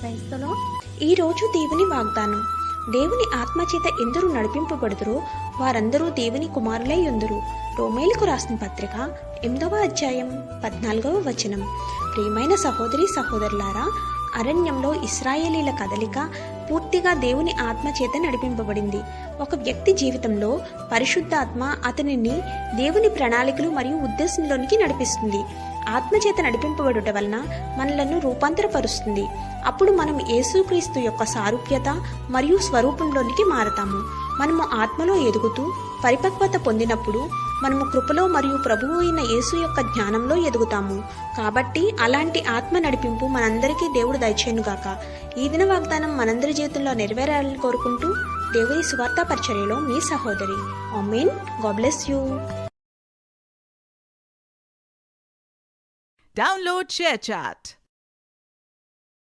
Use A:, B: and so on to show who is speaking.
A: క్రైస్తలో ఈరోజు దేవుని వాగ్దానం. దేవుని ఆత్మచేత ఎందరూ నడిపింపబడుదురో వారందరూ దేవుని కుమారులై యుందురు. రోమేలుకు రాసిన పత్రిక 8వ అధ్యాయం 14వ వచనం. ప్రియమైన సహోదరి సహోదరులారా, అరణ్యంలో ఇశ్రాయేలీల కదలిక పూర్తిగా దేవుని ఆత్మచేత నడిపింపబడింది. ఒక వ్యక్తి జీవితంలో పరిశుద్ధాత్మ అతనిని దేవుని ప్రణాళికలు మరియు ఉద్దేశంలోనికి నడిపిస్తుంది. ఆత్మచేత నడిపింపబడుట వలన మనలను రూపాంతరపరుస్తుంది. అప్పుడు మనం యేసుక్రీస్తు యొక్క సారూప్యత మరియు స్వరూపంలోనికి మారతాము. మనము ఆత్మలో ఎదుగుతూ పరిపక్వత పొందినప్పుడు మనము కృపలో మరియు ప్రభువు అయిన యేసు యొక్క జ్ఞానంలో ఎదుగుతాము. కాబట్టి అలాంటి ఆత్మ నడిపింపు మనందరికీ దేవుడు దయచేయునుగాక. ఈ దిన వాగ్దానం మనందరి జీవితంలో నెరవేరాలని కోరుకుంటూ దేవుని సువార్త పరిచర్యలో మీ సహోదరి. ఆమేన్. God bless you.
B: Download ShareChat.